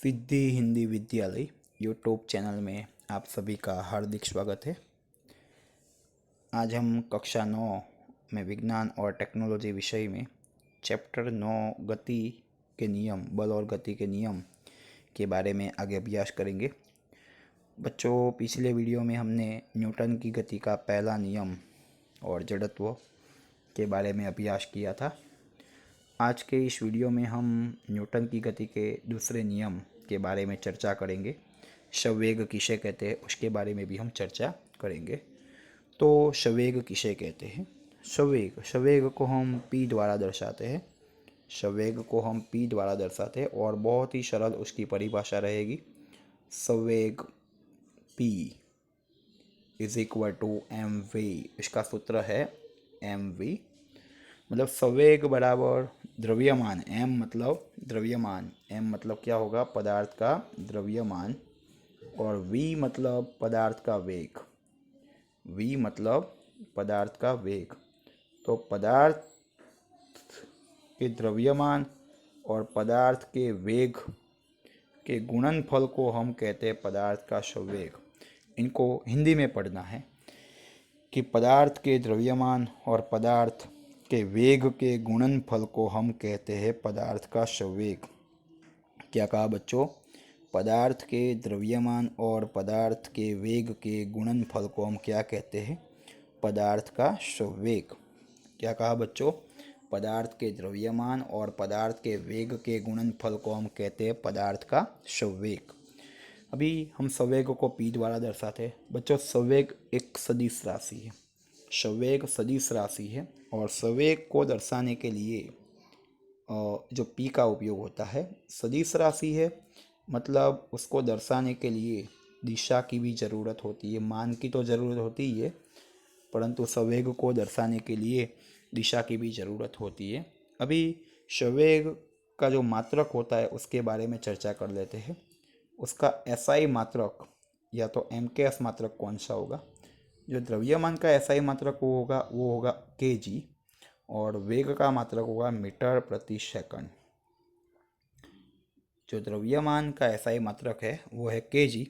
सिद्धि हिंदी विद्यालय YouTube channel में आप सभी का हार्दिक स्वागत है। आज हम कक्षा 9 में विज्ञान और टेक्नोलॉजी विषय में चैप्टर 9 गति के नियम, बल और गति के नियम के बारे में आगे अभ्यास करेंगे। बच्चों, पिछले वीडियो में हमने न्यूटन की गति का पहला नियम और जड़त्व के बारे में अभ्यास किया था। आज के इस वीडियो में हम न्यूटन की गति के दूसरे नियम के बारे में चर्चा करेंगे। संवेग किसे कहते हैं उसके बारे में भी हम चर्चा करेंगे। तो संवेग किसे कहते हैं? संवेग को हम p द्वारा दर्शाते हैं। संवेग को हम p द्वारा दर्शाते हैं और बहुत ही सरल उसकी परिभाषा रहेगी। संवेग p is equal to mv। इसका सूत्र है mv, मतलब संवेग बराबर द्रव्यमान। m मतलब द्रव्यमान, m मतलब क्या होगा? पदार्थ का द्रव्यमान, और v मतलब पदार्थ का वेग। v मतलब पदार्थ का वेग। तो पदार्थ के द्रव्यमान और पदार्थ के वेग के गुणनफल को हम कहते हैं पदार्थ का संवेग। इनको हिंदी में पढ़ना है कि पदार्थ के द्रव्यमान और पदार्थ के वेग के गुणनफल को हम कहते हैं पदार्थ का संवेग। क्या कहा बच्चों? पदार्थ के द्रव्यमान और पदार्थ के वेग के गुणनफल को हम क्या कहते हैं? पदार्थ का संवेग। क्या कहा बच्चों? पदार्थ के द्रव्यमान और पदार्थ के वेग के गुणनफल को हम कहते हैं पदार्थ का संवेग। अभी हम संवेग को p द्वारा दर्शाते हैं। बच्चों, संवेग एक सदिश राशि है। संवेग सदिश राशि है और संवेग को दर्शाने के लिए जो p का उपयोग होता है। सदिश राशि है मतलब उसको दर्शाने के लिए दिशा की भी ज़रूरत होती है, मान की तो ज़रूरत होती ही है, परंतु संवेग को दर्शाने के लिए दिशा की भी ज़रूरत होती है। अभी संवेग का जो मात्रक होता है उसके बारे में चर्चा कर लेते हैं। उसका SI मात्रक या तो MKS मात्रक कौन सा होगा? जो द्रव्यमान का SI मात्रक वो होगा kg, और वेग का मात्रक होगा मीटर प्रति सेकंड। जो द्रव्यमान का SI मात्रक है वो है kg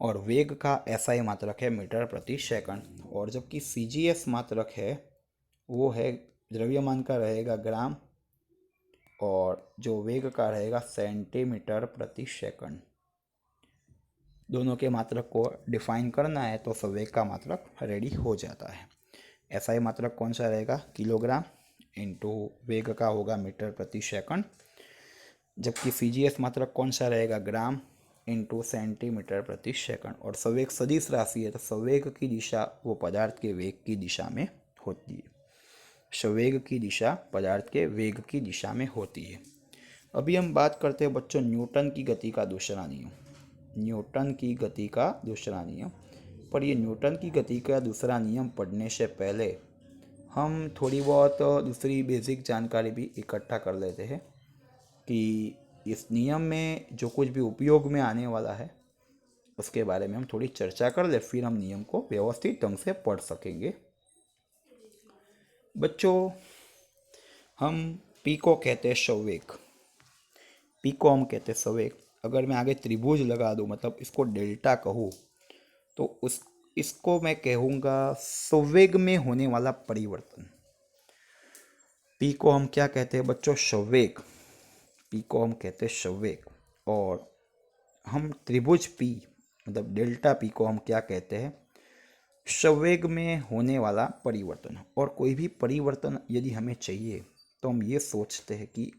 और वेग का SI मात्रक है मीटर प्रति सेकंड। और जबकि CGS मात्रक है वो है, द्रव्यमान का रहेगा ग्राम और जो वेग का रहेगा सेंटीमीटर प्रति सेकंड। दोनों के मात्रक को डिफाइन करना है तो संवेग का मात्रक रेडी हो जाता है। SI मात्रक कौन सा रहेगा? किलोग्राम इंटू वेग का होगा मीटर प्रति सेकंड। जबकि CGS मात्रक कौन सा रहेगा? ग्राम इंटू सेंटीमीटर प्रति सेकंड। और संवेग सदिश राशि है तो संवेग की दिशा वो पदार्थ के वेग की दिशा में होती है। संवेग की दिशा पदार्थ के वेग की दिशा में होती है। अभी हम बात करते हैं बच्चों न्यूटन की गति का दूसरा नियम। न्यूटन की गति का दूसरा नियम। पर ये न्यूटन की गति का दूसरा नियम पढ़ने से पहले हम थोड़ी बहुत दूसरी बेसिक जानकारी भी इकट्ठा कर लेते हैं कि इस नियम में जो कुछ भी उपयोग में आने वाला है उसके बारे में हम थोड़ी चर्चा कर ले, फिर हम नियम को व्यवस्थित ढंग से पढ़ सकेंगे। बच्चों, हम p को कहते हैं संवेग। p को हम कहते हैं संवेग। अगर मैं आगे त्रिभुज लगा दूं, मतलब इसको डेल्टा कहूँ, तो इसको मैं कहूँगा संवेग में होने वाला परिवर्तन। p को हम क्या कहते हैं बच्चों? संवेग। p को हम कहते हैं संवेग। और हम त्रिभुज p मतलब डेल्टा p को हम क्या कहते हैं? संवेग में होने वाला परिवर्तन। और कोई भी परिवर्तन यदि हमें चाहिए तो हम ये सोचते हैं कि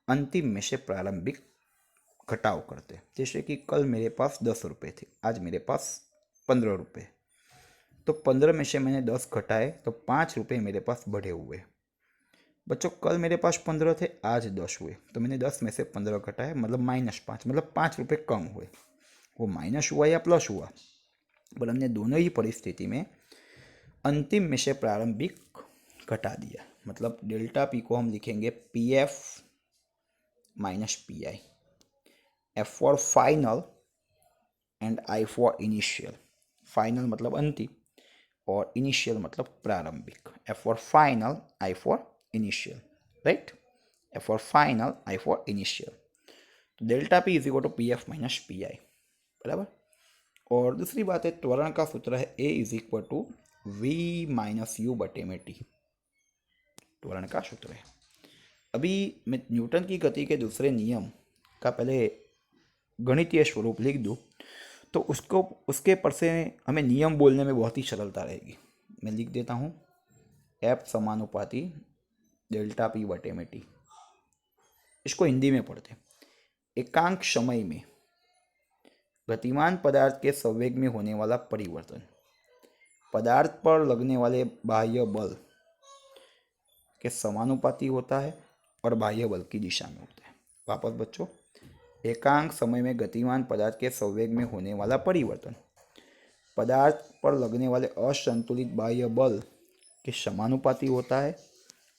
अंतिम में से प्रारंभिक घटाव करते हैं। जैसे कि कल मेरे पास 10 रुपये थे, आज मेरे पास 15 रुपये, तो 15 में से मैंने 10 घटाए तो 5 रुपये मेरे पास बढ़े हुए। बच्चों, कल मेरे पास 15 थे, आज 10 हुए, तो मैंने 10 में से 15 घटाए, मतलब -5, मतलब 5 रुपये कम हुए। वो माइनस हुआ या प्लस हुआ, पर हमने दोनों ही परिस्थिति में अंतिम में से प्रारंभिक घटा दिया। मतलब डेल्टा p को हम लिखेंगे PF minus PI। F for final and I for initial. Final मतलब अंतिम और इनिशियल मतलब प्रारंभिक। F for final, I for initial, right? F for final, I for initial. तो delta P is equal to P F minus P I, बराबर। और दूसरी बात है, त्वरण का सूत्र है A is equal to V minus U बटे में टी, त्वरण का सूत्र है। अभी मैं न्यूटन की गति के दूसरे नियम का पहले गणितीय स्वरूप लिख दूँ तो उसके पर से हमें नियम बोलने में बहुत ही सरलता रहेगी। मैं लिख देता हूँ, एफ समानुपाती डेल्टा पी बटे में टी। इसको हिंदी में पढ़ते, एकांक समय में गतिमान पदार्थ के संवेग में होने वाला परिवर्तन पदार्थ पर लगने वाले बाह्य बल के समानुपाती होता है और बाह्य बल की दिशा में होता है। वापस बच्चों, एकांक समय में गतिमान पदार्थ के संवेग में होने वाला परिवर्तन पदार्थ पर लगने वाले असंतुलित बाह्य बल के समानुपाती होता है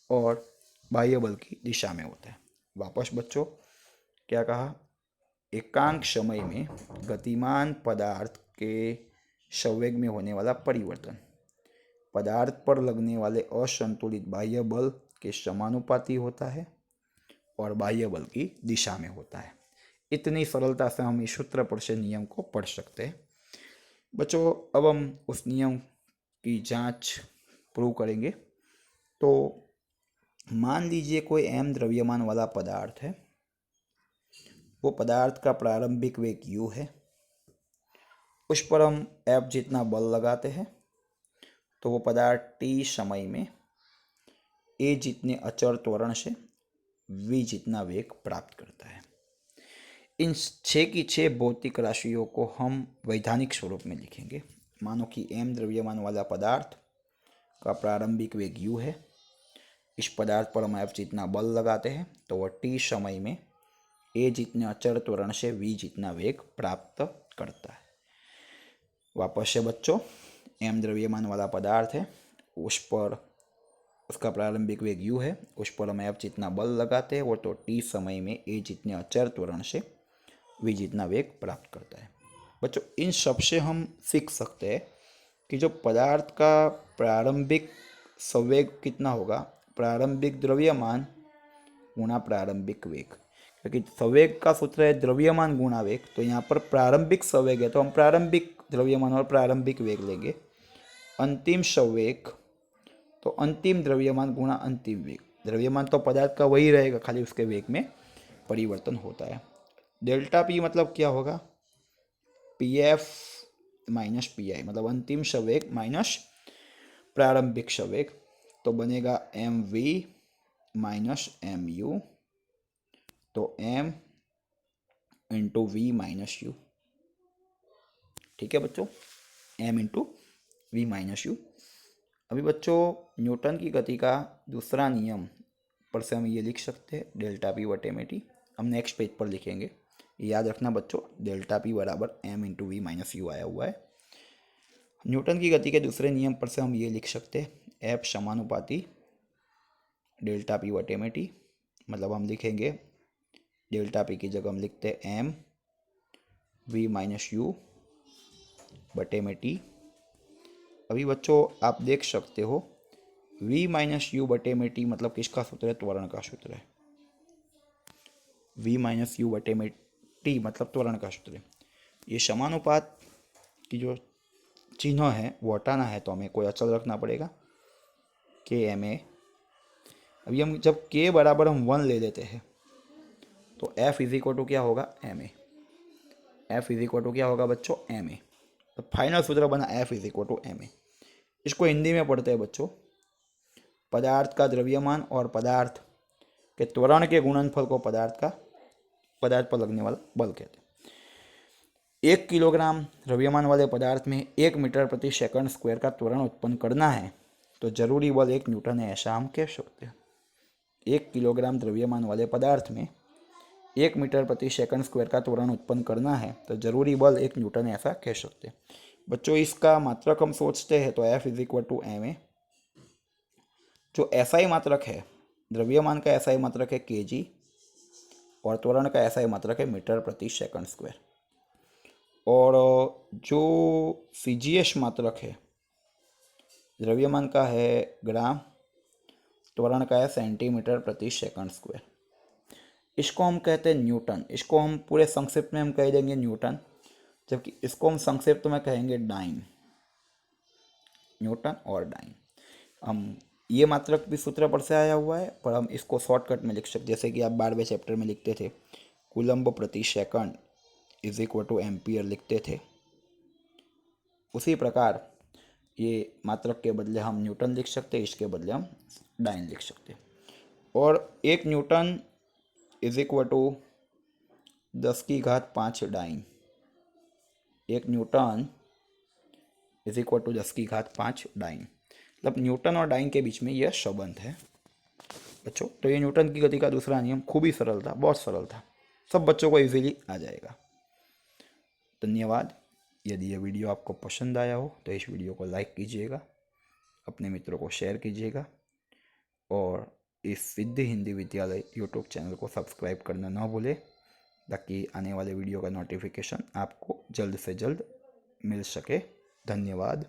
और बाह्य बल की दिशा में होता है। वापस बच्चों, क्या कहा, एकांक समय में गतिमान पदार्थ के संवेग में होने वाला परिवर्तन पदार्थ पर लगने वाले असंतुलित बाह्य बल के समानुपाती होता है और बाह्य बल की दिशा में होता है। इतनी सरलता से हम इस सूत्र पर से नियम को पढ़ सकते हैं। बच्चों, अब हम उस नियम की जांच प्रूव करेंगे। तो मान लीजिए कोई m द्रव्यमान वाला पदार्थ है, वो पदार्थ का प्रारंभिक वेग u है, उस पर हम F जितना बल लगाते हैं तो वो पदार्थ t समय में a जितने अचर त्वरण से v जितना वेग प्राप्त करता है। इन 6 की 6 भौतिक राशियों को हम वैधानिक स्वरूप में लिखेंगे। मानो कि m द्रव्यमान वाला पदार्थ का प्रारंभिक वेग u है, इस पदार्थ पर हम F जितना बल लगाते हैं तो वह t समय में a जितने अचर त्वरण से v जितना वेग प्राप्त करता है। वापस से बच्चों, m द्रव्यमान वाला पदार्थ है, उस पर उसका प्रारंभिक वेग u है, उस पर हम F जितना बल लगाते हैं वो तो t समय में a जितने अचर त्वरण से v जितना वेग प्राप्त करता है। बच्चों, इन सब से हम सीख सकते हैं कि जो पदार्थ का प्रारंभिक संवेग कितना होगा, प्रारंभिक द्रव्यमान गुणा प्रारंभिक वेग, क्योंकि संवेग का सूत्र है द्रव्यमान गुणा वेग। तो यहाँ पर प्रारंभिक संवेग है तो हम प्रारंभिक द्रव्यमान और प्रारंभिक वेग लेंगे। अंतिम संवेग तो अंतिम द्रव्यमान गुणा अंतिम वेग। द्रव्यमान तो पदार्थ का वही रहेगा, खाली उसके वेग में परिवर्तन होता है। डेल्टा पी मतलब क्या होगा, P F minus P I, मतलब अंतिम संवेग माइनस प्रारंभिक संवेग, तो बनेगा M V minus M U, तो M into V minus U. ठीक है बच्चों, M into V minus U. अभी बच्चों, न्यूटन की गति का दूसरा नियम पर से हम ये लिख सकते हैं, डेल्टा पी बटे में टी। हम नेक्स्ट पेज पर लिखेंगे, याद रखना बच्चों, डेल्टा पी बराबर M into V minus U आया हुआ है। न्यूटन की गति के दूसरे नियम पर से हम ये लिख सकते हैं, एफ समानुपाती डेल्टा पी बटे में टी। मतलब हम लिखेंगे डेल्टा पी की जगह हम लिखते हैं एम वी माइनस यू बटे में टी। अभी बच्चों आप देख सकते हो, v माइनस यू बटे में टी मतलब किसका सूत्र है, त्वरण का सूत्र है। v माइनस यू बटे में टी मतलब त्वरण का सूत्र है। ये समानुपात की जो चिन्ह है वो हटाना है तो हमें कोई अचल रखना पड़ेगा, के एम ए। अभी हम जब k बराबर हम 1 ले लेते हैं तो f इज इक्वल टू क्या होगा, M A. f is equal to क्या होगा बच्चों, एम ए। तो फाइनल सूत्र बना f is equal to M A. इसको हिंदी में पढ़ते हैं बच्चों, पदार्थ का द्रव्यमान और पदार्थ के त्वरण के गुणनफल को पदार्थ पर लगने वाला बल कहते हैं। 1 किलोग्राम द्रव्यमान वाले पदार्थ में 1 मीटर प्रति सेकंड स्क्वायर का त्वरण उत्पन्न करना है तो जरूरी बल 1 न्यूटन है, ऐसा हम कह सकते हैं। 1 किलोग्राम द्रव्यमान वाले पदार्थ में 1 मीटर प्रति सेकंड स्क्वायर का त्वरण उत्पन्न करना है तो जरूरी बल 1 न्यूटन है, ऐसा कह सकते हैं। बच्चों, इसका मात्रक हम सोचते हैं तो F is equal to M A. जो एसआई मात्रक है, द्रव्यमान का एसआई मात्रक है केजी और त्वरण का एसआई मात्रक है मीटर प्रति सेकंड स्क्वायर। और जो सीजीएस मात्रक है, द्रव्यमान का है ग्राम, त्वरण का है सेंटीमीटर प्रति सेकंड स्क्वायर। इसको हम कहते हैं न्यूटन, इसको हम पूरे संक्षिप्त में हम कह देंगे न्यूटन, जबकि इसको हम संक्षिप्त में कहेंगे डाइन, न्यूटन और डाइन। हम ये मात्रक भी सूत्र पर से आया हुआ है, पर हम इसको शॉर्टकट में लिख सकते, जैसे कि आप 12वें चैप्टर में लिखते थे कूलम्ब प्रति second is equal two ampere लिखते थे, उसी प्रकार ये मात्रक के बदले हम न्यूटन लिख सकते, इसके बदले हम डाइन लिख सकते। और 1 newton is equal to 10⁵ dyne, 1 newton is equal to 10⁵ dyne, मतलब न्यूटन और डाइन के बीच में यह संबंध है बच्चों। तो ये न्यूटन की गति का दूसरा नियम खूब ही सरल था, बहुत सरल था, सब बच्चों को इजीली आ जाएगा। धन्यवाद। यदि यह वीडियो आपको पसंद आया हो तो इस वीडियो को लाइक कीजिएगा, अपने मित्रों को शेयर कीजिएगा और इस सिद्धि हिंदी विद्यालय यूट्यूब चैनल को सब्सक्राइब करना ना भूलें, ताकि आने वाले वीडियो का नोटिफिकेशन आपको जल्द से जल्द मिल सके। धन्यवाद।